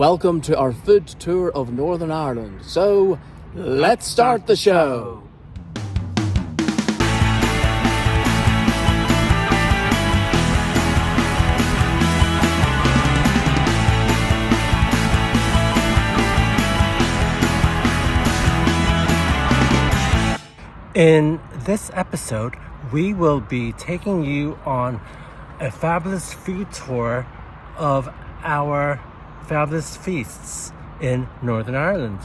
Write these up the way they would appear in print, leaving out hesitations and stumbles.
Welcome to our food tour of Northern Ireland. So, let's start the show. In this episode, we will be taking you on a fabulous food tour of our fabulous feasts in Northern Ireland.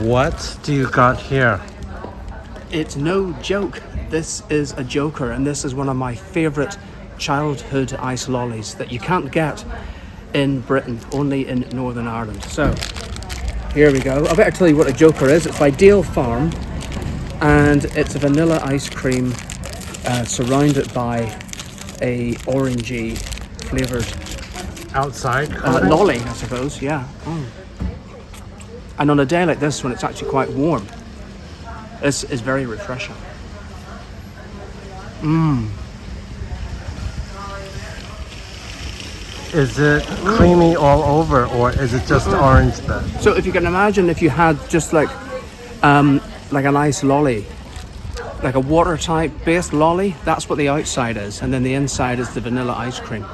What do you got here? It's no joke. This is a joker, and this is one of my favourite childhood ice lollies that you can't get in Britain, only in Northern Ireland. So, here we go. I better tell you what a joker is. It's by Dale Farm, and it's a vanilla ice cream surrounded by a orangey flavoured Outside? lolly, I suppose, yeah. And on a day like this, when it's actually quite warm, this is very refreshing. Is it creamy all over, or is it just orange then? So if you can imagine, if you had just like an ice lolly, like a water type based lolly, that's what the outside is, and then the inside is the vanilla ice cream.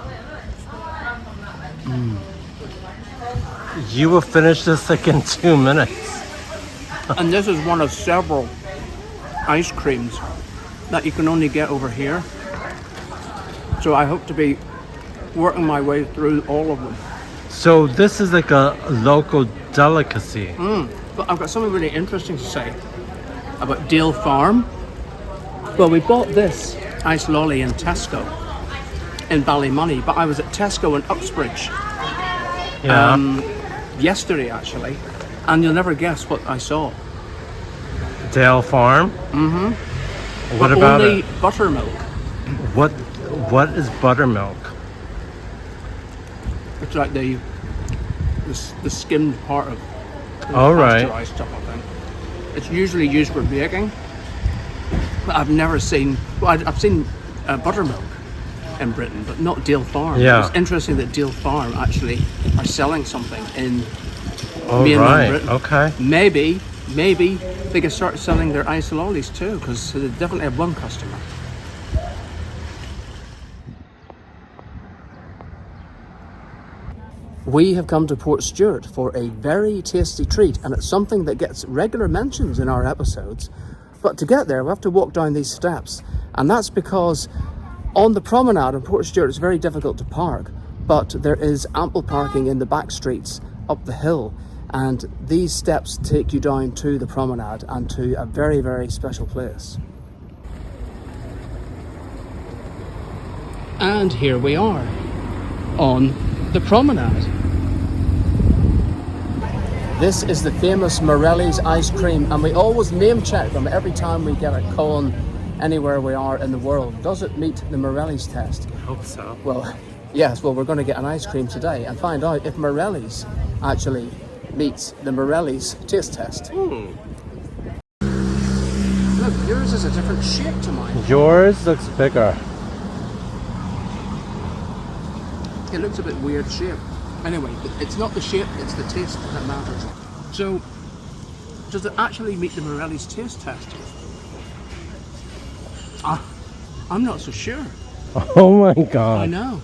You will finish this like in 2 minutes. And this is one of several ice creams that you can only get over here. So I hope to be working my way through all of them. So this is like a local delicacy. But I've got something really interesting to say about Dale Farm. Well, we bought this ice lolly in Tesco in Ballymoney, but I was at Tesco in Uxbridge yesterday actually, and you'll never guess what I saw. Dale Farm? Mm-hmm. What about only it? Buttermilk. What is buttermilk? It's like the skimmed part of the pasteurized stuff, I think. It's usually used for baking, but I've never seen. Well, I've seen buttermilk in Britain, but not Dale Farm. Yeah. It's interesting that Dale Farm actually are selling something in mainland Britain. Okay. Maybe they can start selling their ice lollies too, because they definitely have one customer. We have come to Portstewart for a very tasty treat, and it's something that gets regular mentions in our episodes. But to get there, we have to walk down these steps, and that's because on the promenade in Portstewart it's very difficult to park, but there is ample parking in the back streets up the hill, and these steps take you down to the promenade and to a very, very special place. And here we are on the promenade. This is the famous Morelli's ice cream, and we always name check them every time we get a cone anywhere we are in the world. Does it meet the Morelli's test? I hope so. Well, yes, we're going to get an ice cream today and find out if Morelli's actually meets the Morelli's taste test. Look, yours is a different shape to mine. Yours looks bigger. It looks a bit weird shape. Anyway, it's not the shape, it's the taste that matters. So, does it actually meet the Morelli's taste test? I'm not so sure. Oh my god. I know.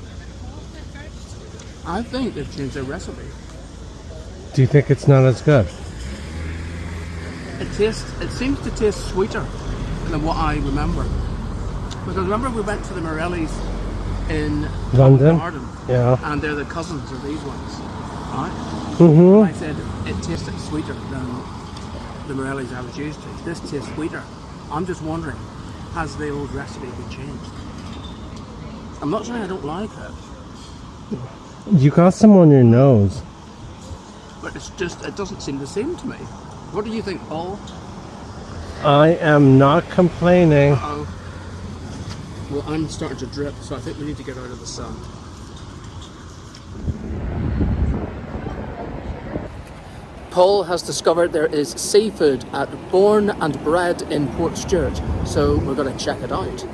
I think they've changed their recipe. Do you think it's not as good? It seems to taste sweeter than what I remember. Because remember we went to the Morelli's in London? Garden, Yeah. and they're the cousins of these ones, right? Mm-hmm. I said it tasted sweeter than the Morelli's I was used to. This tastes sweeter. I'm just wondering, has the old recipe been changed? I'm not saying I don't like it, You got some on your nose. but it doesn't seem the same to me. What do you think, Paul? I am not complaining. Uh-oh. Well, I'm starting to drip, so I think we need to get out of the sun. Paul has discovered there is seafood at Born and Bred in Portstewart, so we're going to check it out.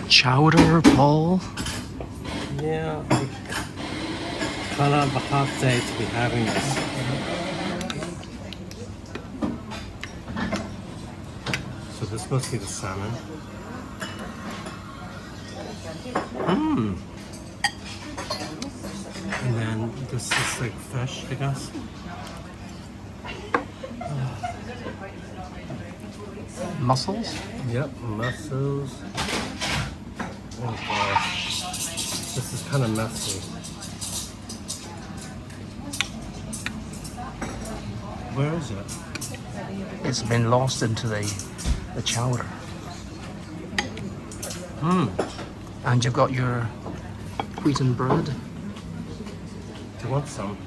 Chowder, Paul. Yeah, kind of a hot day to be having this. So this must be the salmon. And then this is like fish, I guess. Mussels. Yep, mussels. Oh gosh, this is kind of messy. Where is it? It's been lost into the chowder. And you've got your wheaten bread. Do you want some?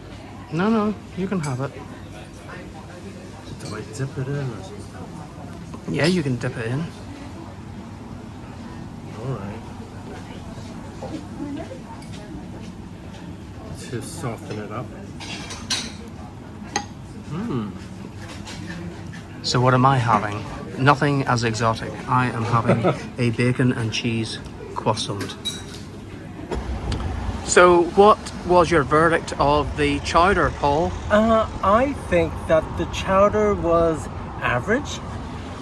No, you can have it. Do I dip it in or something? Yeah, you can dip it in. Alright. To soften it up. So what am I having? Nothing as exotic. I am having a bacon and cheese croissant. So what was your verdict of the chowder, Paul? I think that the chowder was average.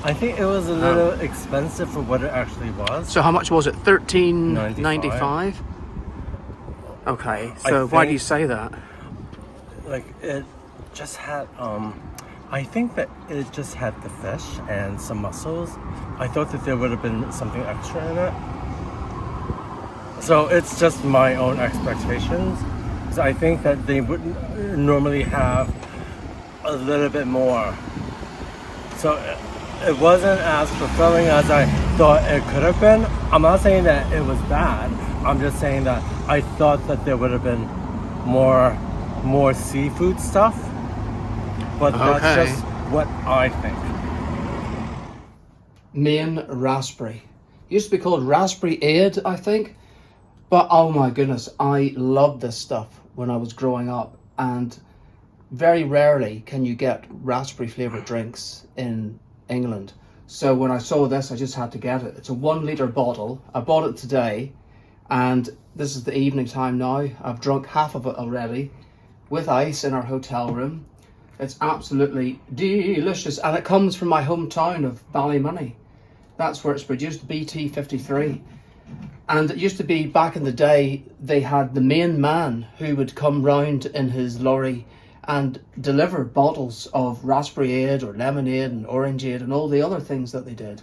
I think it was a little expensive for what it actually was. So how much was it? $13.95? Okay, so why do you say that? Like it just had I think that it just had the fish and some mussels. I thought that there would have been something extra in it. So it's just my own expectations. So I think that they would normally have a little bit more. So it wasn't as fulfilling as I thought it could have been. I'm not saying that it was bad. I'm just saying that I thought that there would have been more seafood stuff. But that's just what I think. Maine raspberry. Used to be called raspberry aid, I think. But oh my goodness, I loved this stuff when I was growing up. And very rarely can you get raspberry flavoured drinks in England. So when I saw this, I just had to get it. It's a 1 litre bottle. I bought it today. And this is the evening time now. I've drunk half of it already with ice in our hotel room. It's absolutely delicious, and it comes from my hometown of Ballymoney. That's where it's produced, BT53. And it used to be, back in the day, they had the main man who would come round in his lorry and deliver bottles of raspberry aid or lemonade and orangeade and all the other things that they did.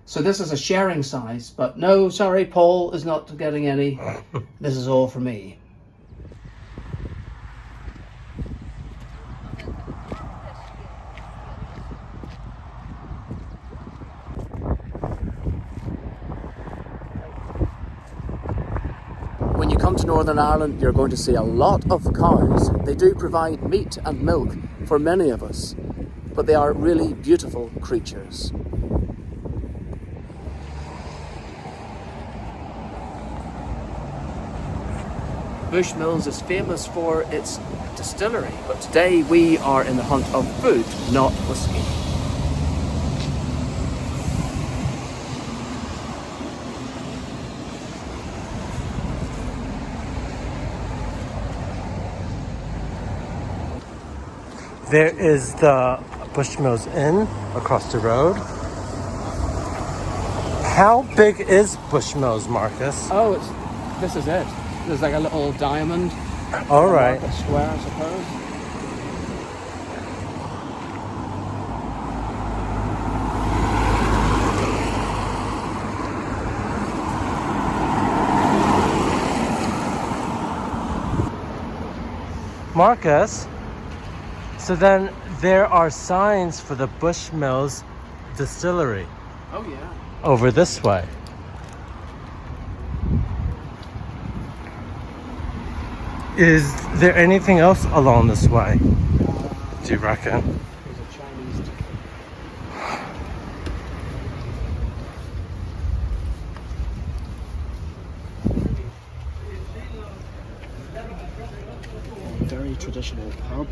So this is a sharing size, but no, sorry, Paul is not getting any. This is all for me. When you come to Northern Ireland, you're going to see a lot of cows. They do provide meat and milk for many of us, but they are really beautiful creatures. Bushmills is famous for its distillery, but today we are in the hunt of food, not whiskey. There is the Bushmills Inn across the road. How big is Bushmills, Marcus? Oh, this is it. There's like a little diamond. All right. A square, I suppose. Marcus, so then there are signs for the Bushmills distillery Oh yeah. over this way. Is there anything else along this way, do you reckon? There's a Chinese. Very traditional pub,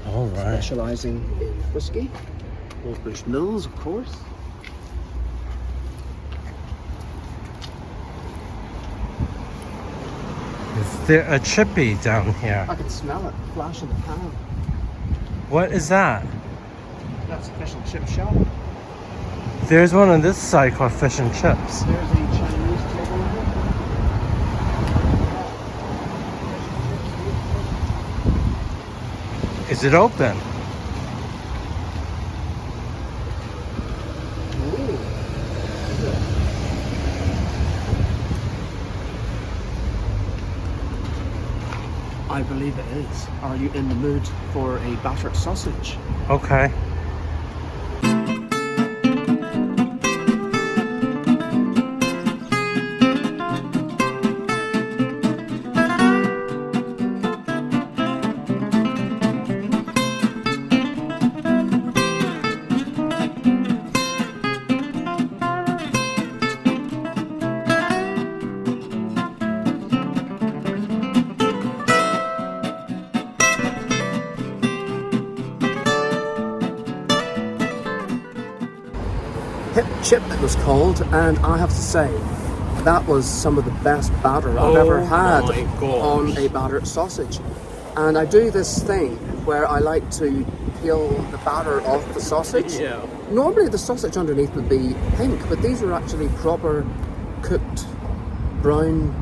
All right. specialising in whiskey. Old Bushmills, of course. Is there a chippy down here? I can smell it, flash in the pan. What is that? That's a fish and chip shop. There's one on this side called Fish and Chips. There's a Chinese table over. Is it open? I believe it is. Are you in the mood for a battered sausage? Okay. Hip chip it was called, and I have to say that was some of the best batter I've ever had my gosh. on a battered sausage. And I do this thing where I like to peel the batter off the sausage. Yeah. Normally the sausage underneath would be pink, but these are actually proper cooked brown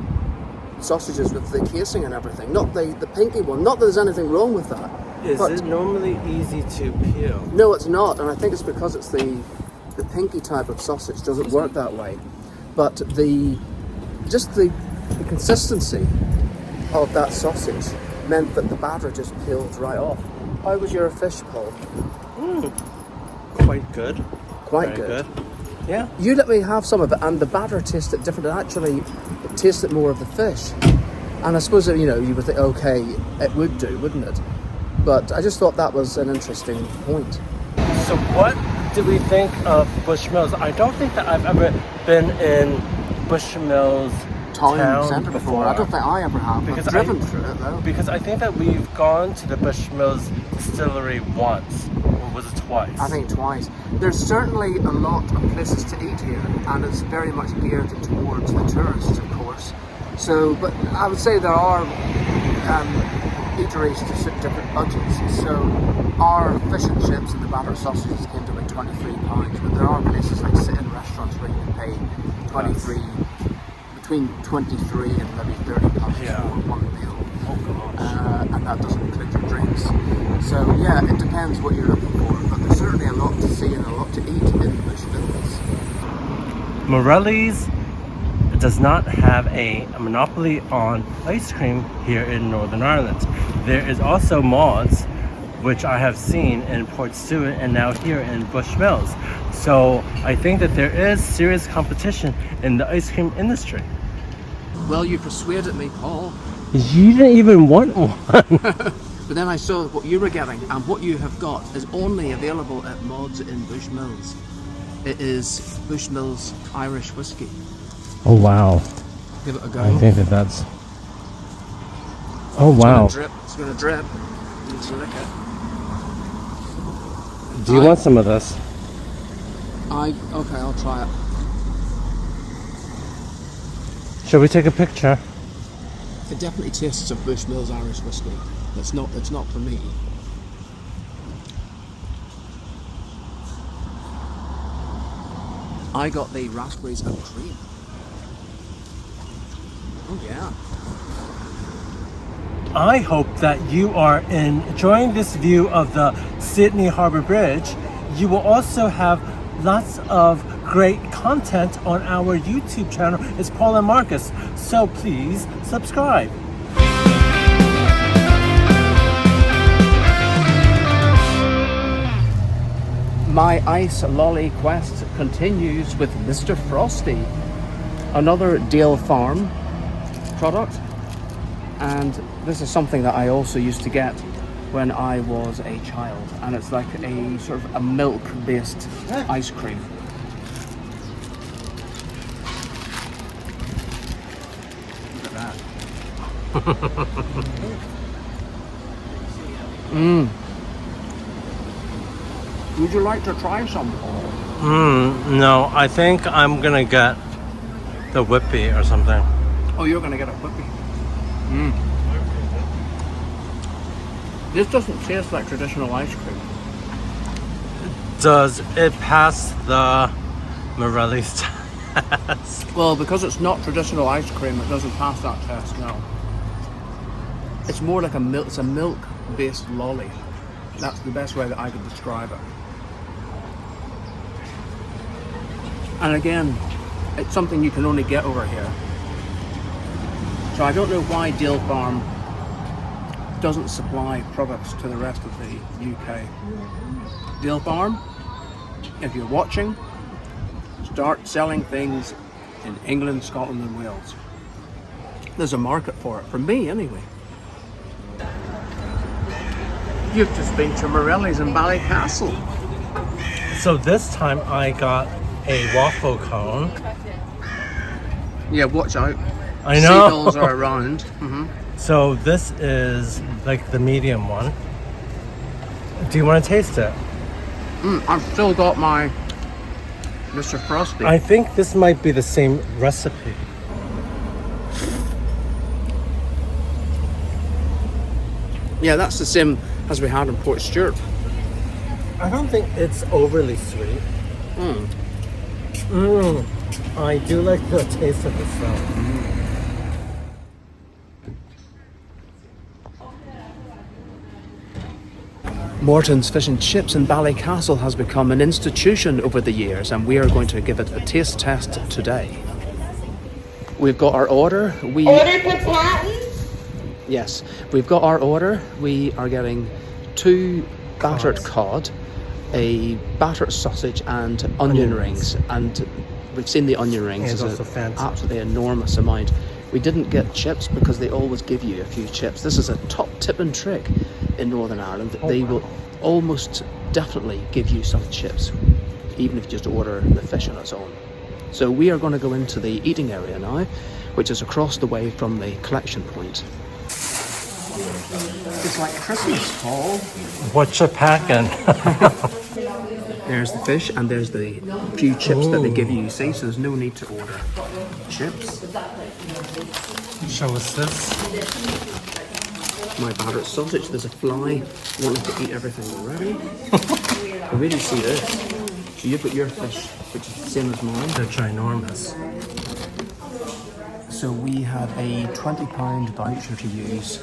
sausages with the casing and everything, not the pinky one. Not that there's anything wrong with that. Is but it normally easy to peel? no, it's not, and I think it's because it's the pinky type of sausage doesn't work that way. But the consistency of that sausage meant that the batter just peeled right off. How was your fish, Paul? Quite good. Quite Very good. Yeah. You let me have some of it, and the batter tasted different. It tasted more of the fish. And I suppose that, you would think, okay, it would do, wouldn't it? But I just thought that was an interesting point. So what do we think of Bushmills? I don't think that I've ever been in Bushmills Town centre before. I don't think I ever have. Because I've driven through it though. Because I think that we've gone to the Bushmills distillery once, or was it twice? I think twice. There's certainly a lot of places to eat here, and it's very much geared towards the tourists, of course. So, but I would say there are eateries to suit different budgets. So, our fish and chips and the battered sausages came to about £23, but there are places like sit-in restaurants where you can pay between 23 and maybe £30 for one meal. Oh gosh. And that doesn't include your drinks. So yeah, it depends what you're looking for, but there's certainly a lot to see and a lot to eat in Bushmills. Morelli's does not have a monopoly on ice cream here in Northern Ireland. There is also Maud's, which I have seen in Port Stewart and now here in Bushmills. So I think that there is serious competition in the ice cream industry. Well, you persuaded me, Paul. You didn't even want one. But then I saw what you were getting, and what you have got is only available at Maud's in Bushmills. It is Bushmills Irish whiskey. Oh wow. Give it a go. I think that's... Oh wow. It's gonna drip. You need to lick it. Do you want some of this? Okay, I'll try it. Shall we take a picture? It definitely tastes of Bushmills Irish whiskey. It's not for me. I got the raspberries and cream. Oh yeah. I hope that you are enjoying this view of the Sydney Harbour Bridge. You will also have lots of great content on our YouTube channel. It's Paul and Marcus, so please subscribe. My ice lolly quest continues with Mr. Frosty, another Dale Farm product, and this is something that I also used to get when I was a child, and it's like a sort of a milk-based ice cream. Look at that. Would you like to try some? No, I think I'm gonna get the whippy or something. Oh, you're gonna get a whippy. This doesn't taste like traditional ice cream. Does it pass the Morelli's test? Well, because it's not traditional ice cream, it doesn't pass that test, no. It's more like it's a milk-based lolly. That's the best way that I could describe it. And again, it's something you can only get over here. So I don't know why Dill Farm doesn't supply products to the rest of the UK. Dill Farm, if you're watching, start selling things in England, Scotland and Wales. There's a market for it, for me anyway. You've just been to Morelli's in Ballycastle. So this time I got a waffle cone. Yeah, watch out. I know. Seagulls are around. So this is like the medium one. Do you want to taste it? I've still got my Mr. Frosty. I think this might be the same recipe. Yeah, that's the same as we had in Port Stewart. I don't think it's overly sweet. I do like the taste of it though. Morton's Fish and Chips in Ballycastle has become an institution over the years, and we are going to give it a taste test today. We've got our order. Order for patents? Yes, we've got our order. We are getting 2 battered cod, a battered sausage and onion rings. And we've seen the onion rings. It's It's also fancy. absolutely enormous amount. We didn't get chips because they always give you a few chips. This is a top tipping trick in Northern Ireland. They will almost definitely give you some chips, even if you just order the fish on its own. So we are going to go into the eating area now, which is across the way from the collection point. It's like Christmas, Paul. What you packing? There's the fish and there's the few chips that they give you, see? So there's no need to order chips. Show us this. My battered sausage, there's a fly wanting to eat everything already. I really see this. So you've got your fish, which is the same as mine. They're ginormous. So we had a £20 voucher to use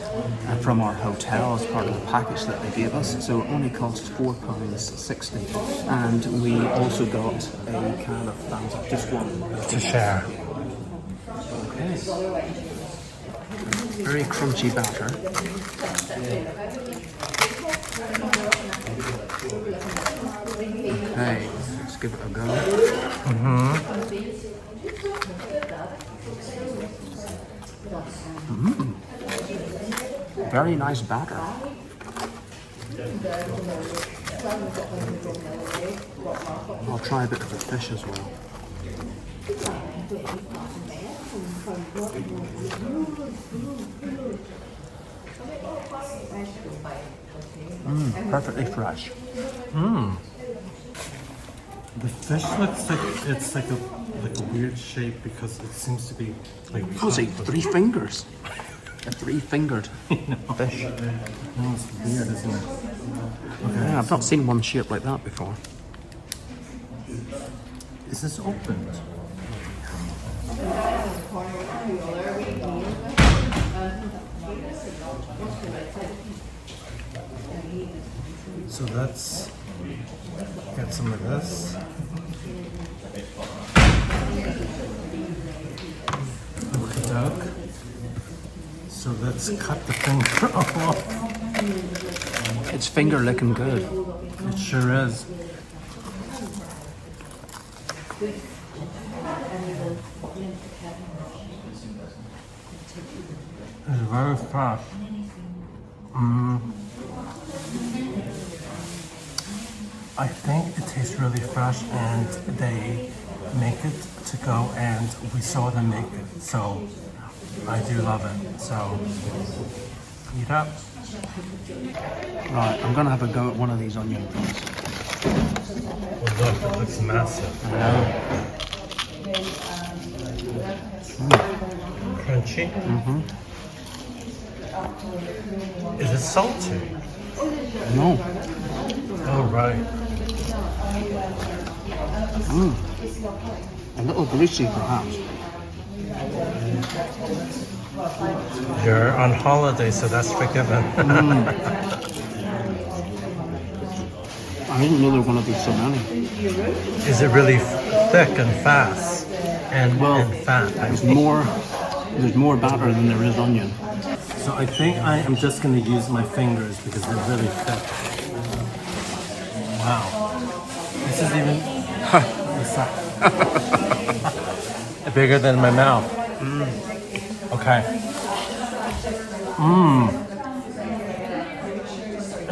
from our hotel as part of the package that they gave us. So it only cost £4.60. And we also got a can of Fanta, just one. To share. Okay. Very crunchy batter. Okay, let's give it a go. Very nice batter. I'll try a bit of the fish as well. Perfectly fresh. The fish looks like it's like a weird shape because it seems to be like Fuzzy, 3 fingers. A 3-fingered fish. No, it's weird, isn't it? Okay. Yeah, I've not seen one shaped like that before. Is this opened? So let's get some of this. Okey-doke. So let's cut the finger off. It's finger licking good. It sure is. It's very fresh. I think it tastes really fresh and they make it to go and we saw them make it. So I do love it. So eat up. Right, I'm gonna have a go at one of these onion rings. Oh, look, it looks massive. I know. Crunchy. Is it salty? No. Oh, right. A little greasy, perhaps. You're on holiday, so that's forgiven. I didn't know there were going to be so many. Is it really thick and fast? And fat? There's more batter than there is onion. So I think I am just going to use my fingers because they're really thick. Wow. This is even bigger than my mouth. Okay.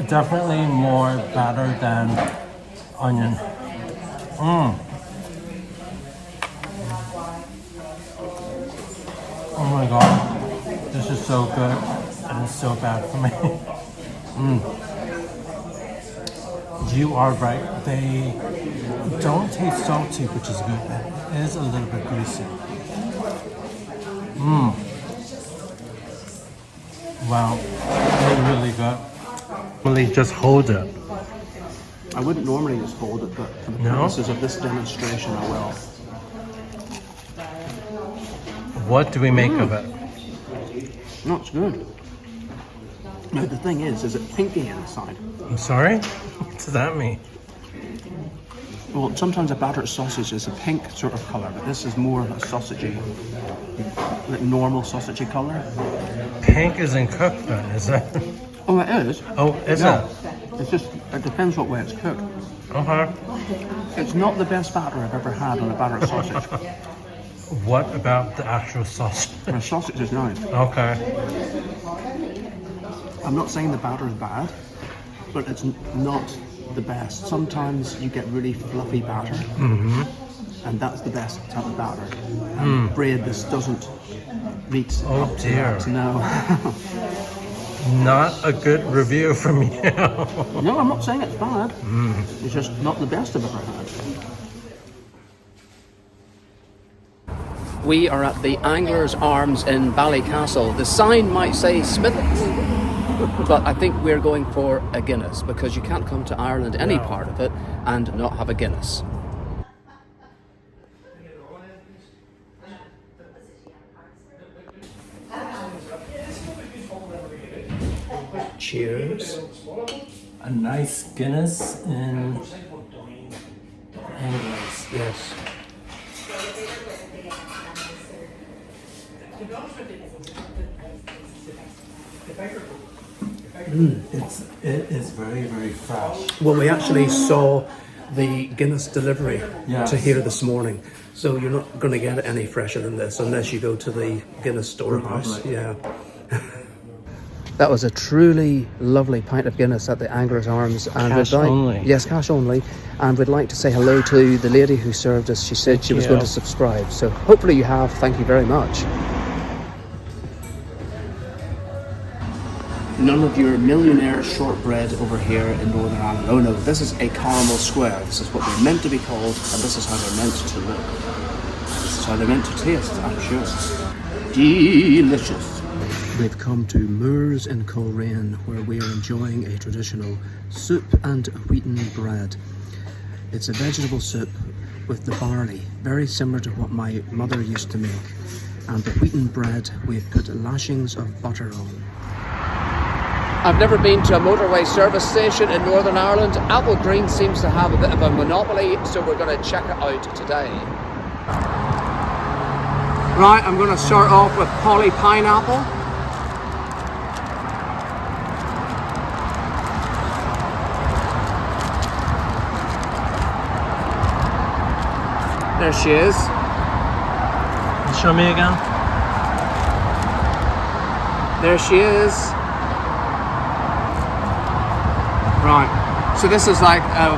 Definitely more batter than onion. Oh my god. This is so good and it's so bad for me. You are right. They don't taste salty, which is good. It is a little bit greasy. Wow. They're really good. Really just hold it. I wouldn't normally just hold it, but for the purposes of this demonstration, I will. What do we make of it? No, it's good. Now, the thing is it pinky inside? I'm sorry? What does that mean? Well, sometimes a battered sausage is a pink sort of colour, but this is more of a sausagey, like normal sausagey colour. Pink isn't cooked then, is it? Oh, it is? Oh, is No. it? It's just, it depends what way it's cooked. Okay. It's not the best batter I've ever had on a battered sausage. What about the actual sausage? The sausage is nice. Okay. I'm not saying the batter is bad, but it's not the best. Sometimes you get really fluffy batter, and that's the best type of batter. And bread, this doesn't reach up to dear. that, no. Not a good review from you. No, I'm not saying it's bad. It's just not the best I've ever had. We are at the Angler's Arms in Ballycastle. The sign might say Smithers, but I think we're going for a Guinness because you can't come to Ireland, any part of it, and not have a Guinness. Cheers. A nice Guinness in Angler's. Yes. It is very, very fresh. Well, we actually saw the Guinness delivery Yes. to here this morning, so you're not going to get it any fresher than this unless you go to the Guinness storehouse. Yeah. That was a truly lovely pint of Guinness at the Angler's Arms. And Cash only. Yes, cash only. And we'd like to say hello to the lady who served us. She said she was going to subscribe. So hopefully you have. Thank you very much. None of your millionaire shortbread over here in Northern Ireland. Oh no, this is a caramel square. This is what they're meant to be called, and this is how they're meant to look. This is how they're meant to taste, I'm sure. Delicious. We've come to Moors in Coleraine, where we are enjoying a traditional soup and wheaten bread. It's a vegetable soup with the barley, very similar to what my mother used to make. And the wheaten bread, we've put lashings of butter on. I've never been to a motorway service station in Northern Ireland. Apple Green seems to have a bit of a monopoly, so we're going to check it out today. Right, I'm going to start off with Polly Pineapple. There she is. Show me again. There she is. Right, so this is like a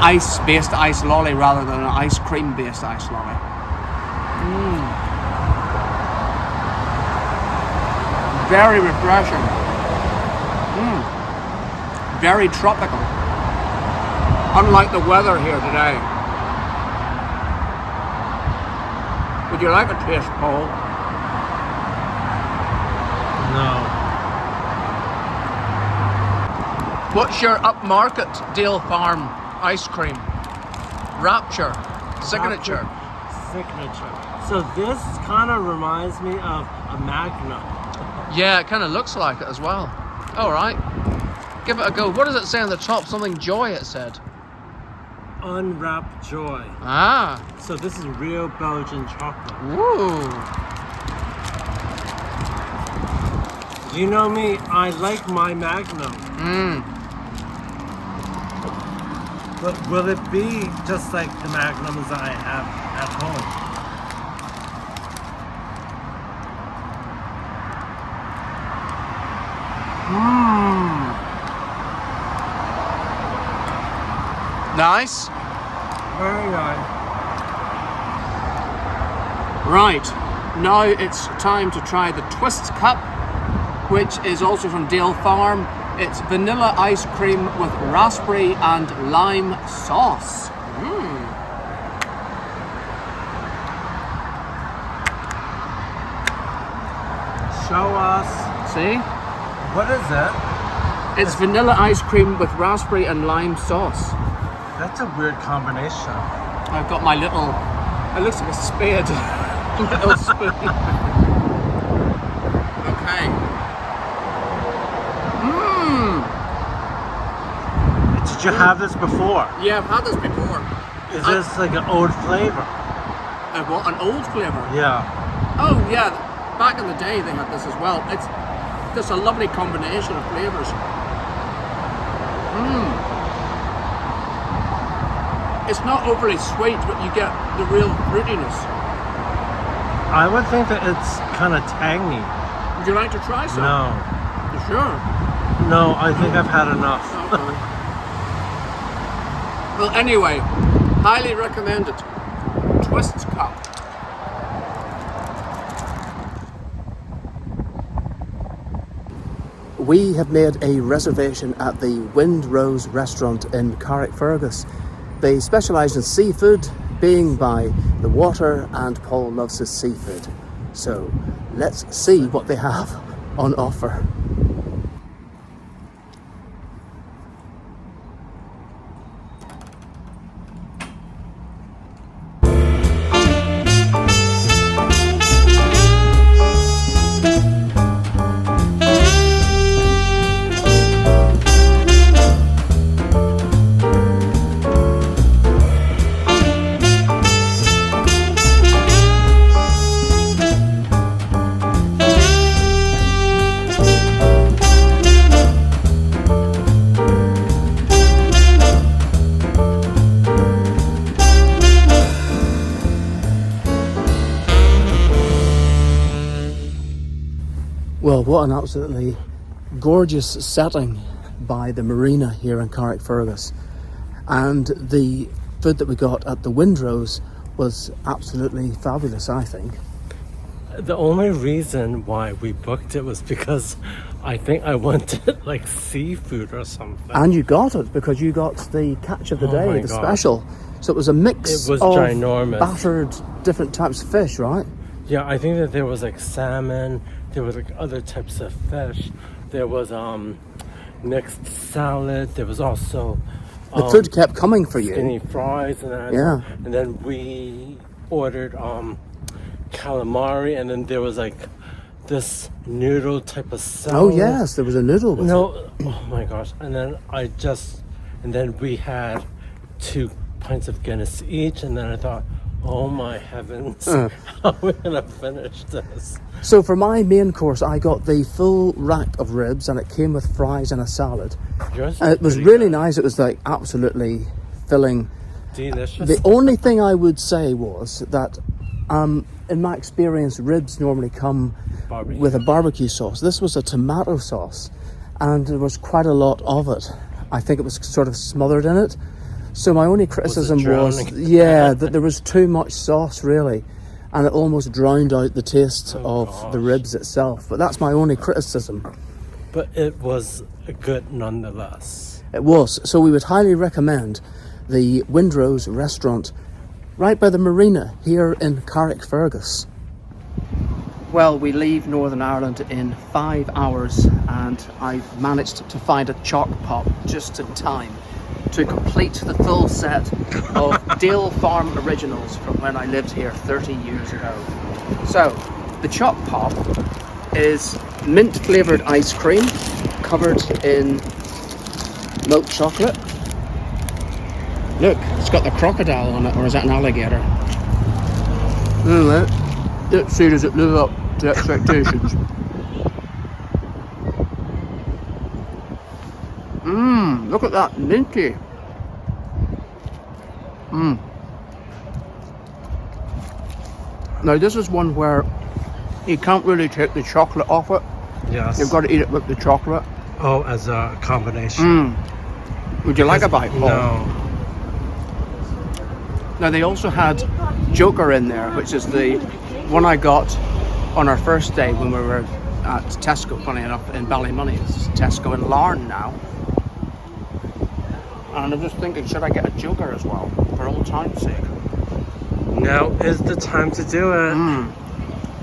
ice-based ice lolly rather than an ice cream-based ice lolly. Very refreshing. Very tropical. Unlike the weather here today. Would you like a taste, Paul? No. What's your upmarket Dale Farm ice cream? Rapture, signature. Signature. So this kind of reminds me of a Magnum. Yeah, it kind of looks like it as well. All right, give it a go. What does it say on the top? Something joy, it said. Unwrapped joy. Ah. So this is real Belgian chocolate. Ooh. You know me, I like my Magnum. But will it be just like the Magnums that I have at home? Nice. Very nice. Right, now it's time to try the Twist Cup, which is also from Dale Farm. It's vanilla ice cream with raspberry and lime sauce. Show us. See? What is it? It's vanilla ice cream with raspberry and lime sauce. That's a weird combination. I've got my little, it looks like a spade, little spoon. Okay. Did you have this before? Yeah, I've had this before. Is this like an old flavor? What, an old flavour? Yeah. Oh yeah, back in the day they had this as well. It's just a lovely combination of flavours. It's not overly sweet, but you get the real fruitiness. I would think that it's kind of tangy. Would you like to try some? No. You sure? No, I think I've had enough. Okay. Well, anyway, highly recommended. Twist Cup. We have made a reservation at the Windrose restaurant in Carrickfergus. They specialise in seafood, being by the water, and Paul loves his seafood. So let's see what they have on offer. Well, what an absolutely gorgeous setting by the marina here in Carrickfergus. And the food that we got at the Windrose was absolutely fabulous, I think. The only reason why we booked it was because I think I wanted like seafood or something. And you got it because you got the catch of the day, my the God. special. So it was a mix It was of ginormous. battered different types of fish, right? Yeah, I think that there was like salmon, there was like other types of fish. There was mixed salad. There was also The food kept coming for you. skinny fries, and then we ordered calamari, and then there was like this noodle type of salad. Oh yes, there was a noodle with it. No, oh my gosh! And then we had 2 pints of Guinness each, and then I thought, oh my heavens, how are we gonna finish this? So for my main course, I got the full rack of ribs, and it came with fries and a salad. Yours And it was pretty really good. nice. It was like absolutely filling. Delicious. The only thing I would say was that, in my experience, ribs normally come Barbecue. with a barbecue sauce. This was a tomato sauce, and there was quite a lot of it. I think it was sort of smothered in it. So my only criticism was, drowning? yeah, that there was too much sauce, really, and it almost drowned out the taste of the gosh. ribs itself. But that's my only criticism. But it was good nonetheless. It was. So we would highly recommend the Windrose restaurant right by the marina here in Carrickfergus. Well, we leave Northern Ireland in 5 hours, and I've managed to find a chalk pop just in time to complete the full set of Dale Farm originals from when I lived here 30 years ago. So, the chalk pop is mint flavoured ice cream covered in milk chocolate. Look, it's got the crocodile on it, or is that an alligator? Anyway, let's see, does it live up to expectations? Look at that, minty. Now this is one where you can't really take the chocolate off it. Yes. You've got to eat it with the chocolate. Oh, as a combination. Would you like a bite, Paul? No. Now they also had Joker in there, which is the one I got on our first day when we were at Tesco, funny enough, in Ballymoney. It's Tesco in Larne now. And I'm just thinking, should I get a Joker as well, for old time's sake? Now is the time to do it.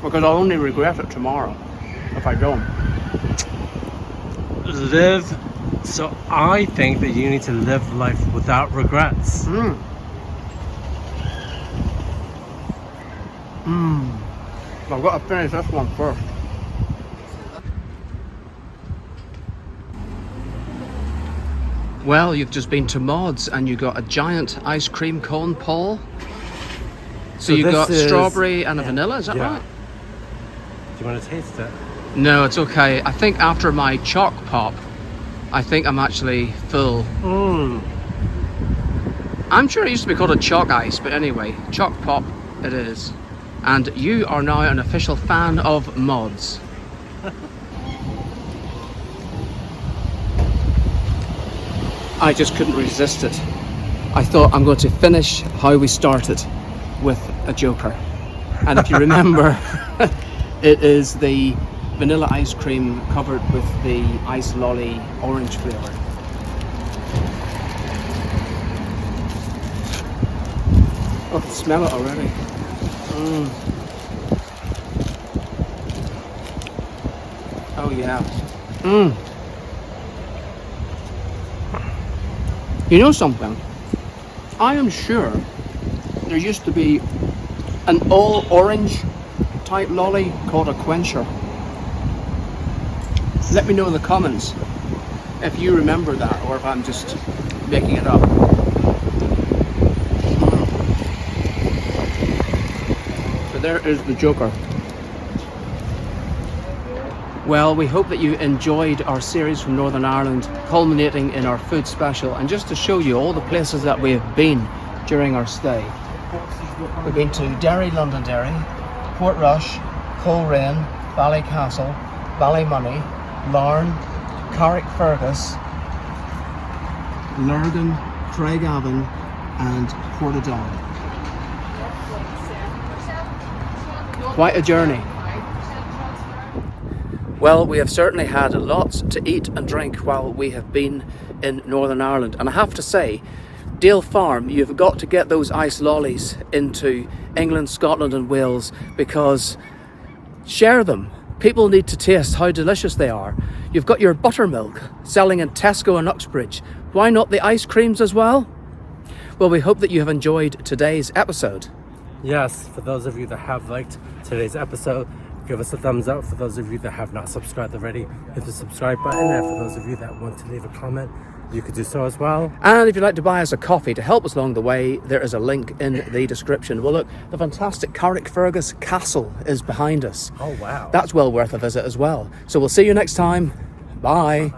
Because I'll only regret it tomorrow if I don't. So I think that you need to live life without regrets. I've got to finish this one first. Well, you've just been to Mod's and you got a giant ice cream cone, Paul. So you got strawberry and a vanilla, is that right? Do you want to taste it? No, it's okay. I think after my chalk pop, I think I'm actually full. I'm sure it used to be called a chalk ice, but anyway, chalk pop it is. And you are now an official fan of Mod's. I just couldn't resist it. I thought I'm going to finish how we started, with a Joker. And if you remember, it is the vanilla ice cream covered with the ice lolly orange flavour. Oh, I can smell it already. Oh yeah. You know something? I am sure there used to be an all orange type lolly called a quencher. Let me know in the comments if you remember that, or if I'm just making it up. So there is the Joker. Well, we hope that you enjoyed our series from Northern Ireland, culminating in our food special, and just to show you all the places that we have been during our stay. We've been to Derry, Londonderry, Portrush, Coleraine, Ballycastle, Ballymoney, Larne, Carrickfergus, Lurgan, Craigavon and Portadown. Quite a journey. Well, we have certainly had lots to eat and drink while we have been in Northern Ireland, and I have to say, Dale Farm, you've got to get those ice lollies into England, Scotland and Wales, because share them. People need to taste how delicious they are. You've got your buttermilk selling in Tesco and Uxbridge. Why not the ice creams as well? Well, we hope that you have enjoyed today's episode. Yes, for those of you that have liked today's episode, give us a thumbs up. For those of you that have not subscribed already, hit the subscribe button. And for those of you that want to leave a comment, you could do so as well. And if you'd like to buy us a coffee to help us along the way, there is a link in the description. Well, look, the fantastic Carrickfergus Castle is behind us. Oh, wow. That's well worth a visit as well. So we'll see you next time. Bye.